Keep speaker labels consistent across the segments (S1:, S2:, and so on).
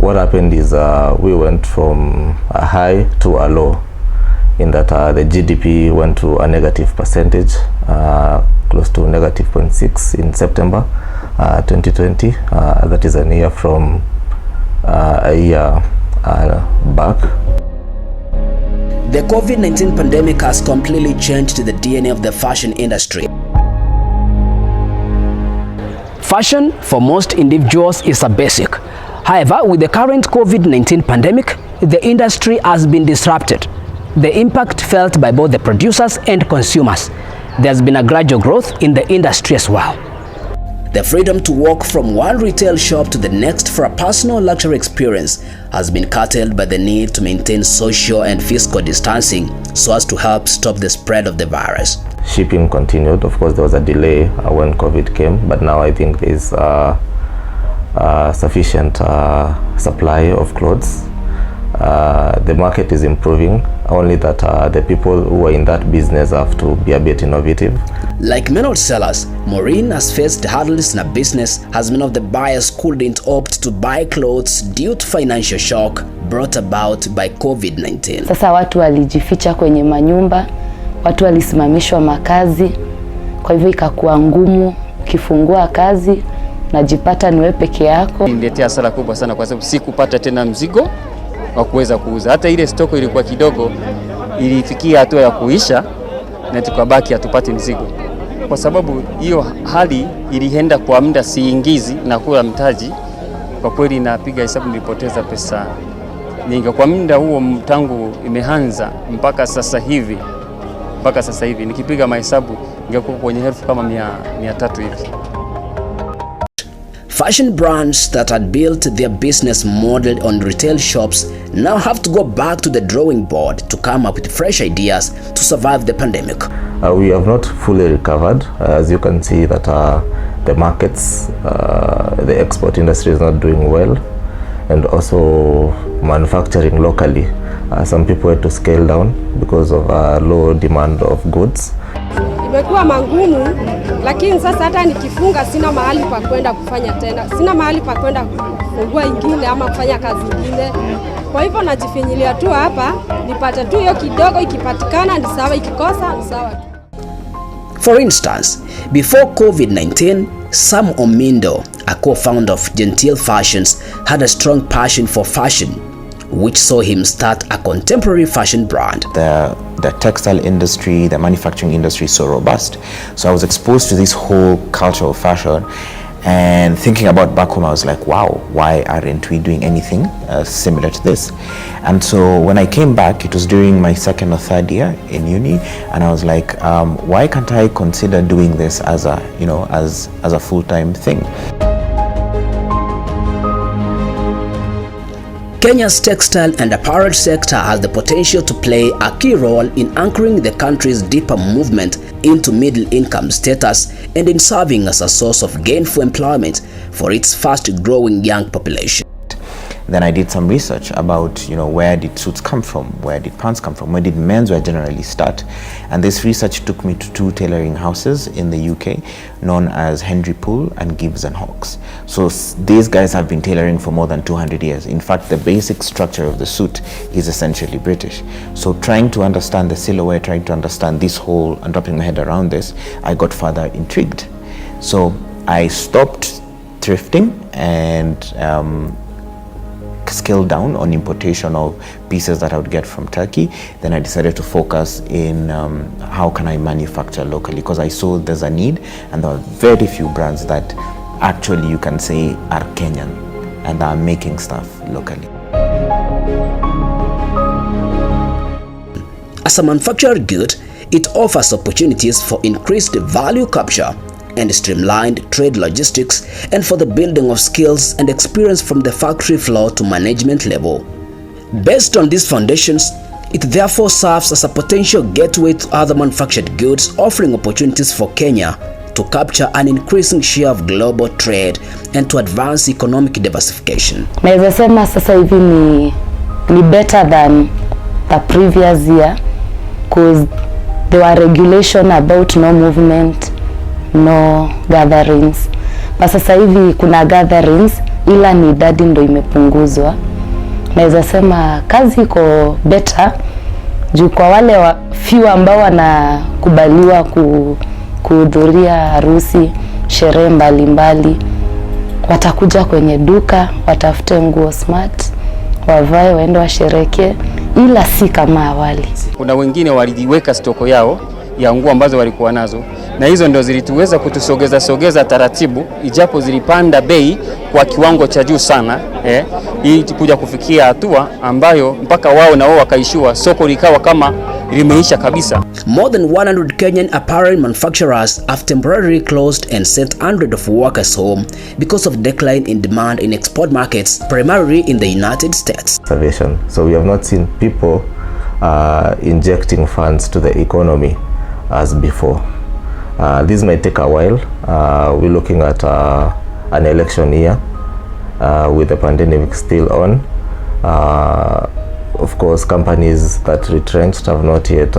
S1: what happened is we went from a high to a low, in that the GDP went to a negative percentage, close to negative 0.6 in September 2020. That is a year from a year back.
S2: The COVID-19 pandemic has completely changed the DNA of the fashion industry. Fashion for most individuals is a basic. However, with the current COVID-19 pandemic, the industry has been disrupted. The impact felt by both the producers and consumers. There's been a gradual growth in the industry as well. The freedom to walk from one retail shop to the next for a personal luxury experience has been curtailed by the need to maintain social and physical distancing so as to help stop the spread of the virus.
S1: Shipping continued. Of course, there was a delay when COVID came, but now I think there is sufficient supply of clothes. The market is improving, only that the people who are in that business have to be a bit innovative.
S2: Like many sellers, Maureen has faced hurdles in her business as many of the buyers couldn't opt to buy clothes due to financial shock brought about by COVID-19.
S3: Sasa watu walijificha kwenye manyumba, watu walisimamishwa makazi, kwa hivyo ikakuwa ngumu ukifungua kazi najipata niwe peke yako.
S4: Niletea hasara kubwa sana kwa sababu sikupata tena mzigo wa kuweza kuuza. Hata ile stoko ilikuwa kidogo, ilifikia hatua ya kuisha na tukabaki hatupati mzigo. Kwa sababu hiyo hali ilienda kwa muda siingizi na kula mtaji, kwa kweli napiga hesabu nilipoteza pesa nyingi. Kwa muda huo tangu imeanza mpaka sasa hivi nikipiga mahesabu ingekuwa kwenye elfu kama 300 hivi.
S2: Fashion brands that had built their business model on retail shops now have to go back to the drawing board to come up with fresh ideas to survive the pandemic.
S1: We have not fully recovered. As you can see that the markets, the export industry is not doing well, and also manufacturing locally. Some people had to scale down because of low demand of goods.
S5: Imekuwa mangumu, lakini sasa hata nikifunga sina mahali pa kwenda kufanya tena. Sina mahali pa kwenda kufungua ingine ama kufanya kazi ingine. Kwa hivyo najifinyilia tu hapa, nipate tu hiyo kidogo, ikipatikana ni sawa, ikikosa ni sawa.
S2: For instance, before COVID-19, Sam Omindo, a co-founder of Gentile Fashions, had a strong passion for fashion, which saw him start a contemporary fashion brand.
S6: The textile industry, the manufacturing industry is so robust. So I was exposed to this whole culture of fashion, and thinking about back home, I was like, wow, why aren't we doing anything similar to this? And so when I came back, it was during my second or third year in uni, and I was like, why can't I consider doing this as a, as a full-time thing?
S2: Kenya's textile and apparel sector has the potential to play a key role in anchoring the country's deeper movement into middle-income status and in serving as a source of gainful employment for its fast-growing young population.
S6: Then I did some research about, where did suits come from? Where did pants come from? Where did menswear generally start? And this research took me to 2 tailoring houses in the UK, known as Henry Poole and Gibbs and Hawkes. So these guys have been tailoring for more than 200 years. In fact, the basic structure of the suit is essentially British. So trying to understand the silhouette, trying to understand this whole, and wrapping my head around this, I got further intrigued. So I stopped thrifting and scaled down on importation of pieces that I would get from Turkey. Then I decided to focus in how can I manufacture locally, because I saw there's a need, and there are very few brands that actually you can say are Kenyan and are making stuff locally.
S2: As a manufactured good, it offers opportunities for increased value capture and streamlined trade logistics, and for the building of skills and experience from the factory floor to management level. Based on these foundations, it therefore serves as a potential gateway to other manufactured goods, offering opportunities for Kenya to capture an increasing share of global trade and to advance economic diversification.
S3: Naweza sema sasa hivi ni better than the previous year, because there were regulation about no movement, no gatherings. But sasa hivi kuna gatherings ila ni idadi ndo imepunguzwa. Naweza sema kazi iko better juu kwa wale few ambao wanakubaliwa kuhudhuria harusi, sherehe mbalimbali, watakuja kwenye duka, watafute nguo smart, wavae waende washereke, ila si kama awali.
S4: Kuna wengine walijiweka stoko yao ya nguo ambazo walikuwa nazo, na hizo ndio zilituweza kutusogeza taratibu, ijapo zilipanda bei kwa kiwango cha juu sana, ili kuja kufikia hatua ambayo mpaka wao na wao wakaishiwa, soko likawa kama limeisha kabisa.
S2: More than 100 Kenyan apparel manufacturers have temporarily closed and sent hundreds of workers home because of decline in demand in export markets, primarily in the United States.
S1: So we have not seen people injecting funds to the economy as before. This might take a while. We're looking at an election year with the pandemic still on. Of course, companies that retrenched have not yet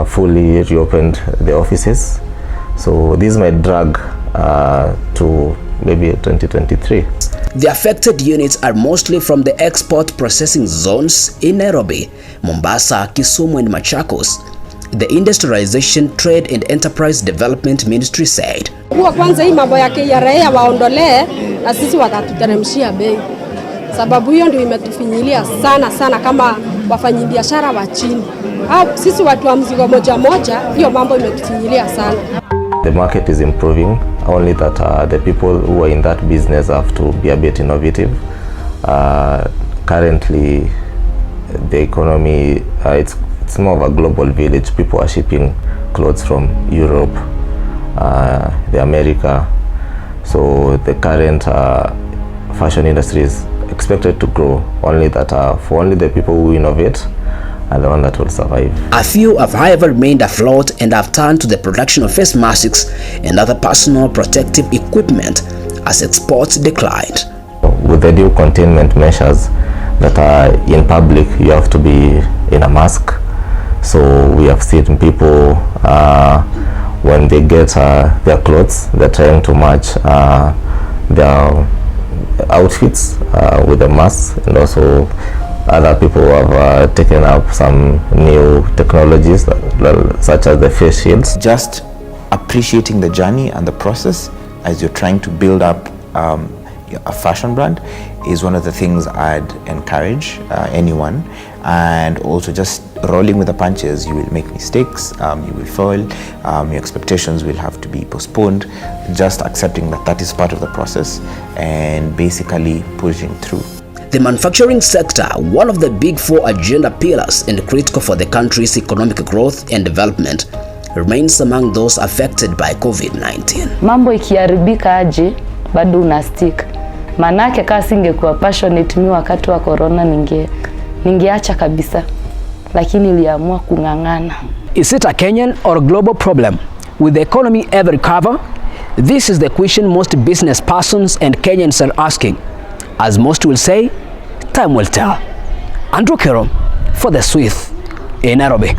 S1: fully reopened the offices. So this might drag to maybe 2023.
S2: The affected units are mostly from the export processing zones in Nairobi, Mombasa, Kisumu and Machakos. The Industrialization, Trade and Enterprise Development Ministry said.
S5: Kwa kwanza hii mambo ya KRA waondolee na sisi watatuteremshia bei. Sababu hiyo ndio imetufinyilia sana kama wafanyabiashara wa chini. Sisi watu wa mzigo moja, hiyo mambo imetufinyilia sana.
S1: The market is improving, only that the people who are in that business have to be a bit innovative. Currently the economy, it's more of a global village. People are shipping clothes from Europe, the America. So the current fashion industry is expected to grow, only that for only the people who innovate and the one that will survive.
S2: A few have however remained afloat and have turned to the production of face masks and other personal protective equipment as exports declined.
S1: With the new containment measures that are in public, you have to be in a mask. So we have seen people when they get their clothes, they're trying to match their outfits with the masks, and also other people have taken up some new technologies such as the face shields.
S6: Just appreciating the journey and the process as you're trying to build up a fashion brand is one of the things I'd encourage anyone, and also just rolling with the punches. You will make mistakes, you will fail, your expectations will have to be postponed, just accepting that that is part of the process and basically pushing through.
S2: The manufacturing sector, one of the big four agenda pillars and critical for the country's economic growth and development, remains among those affected by COVID-19.
S3: Mambo ikiharibika aje, bado una stick. Manake kama singekuwa passionate mimi wakati wa corona ningeacha kabisa. Lakini niliamua kung'ang'ana.
S2: Is it a Kenyan or global problem? Will the economy ever recover? This is the question most business persons and Kenyans are asking. As most will say, time will tell. Andrew Kero for the Swith in Nairobi.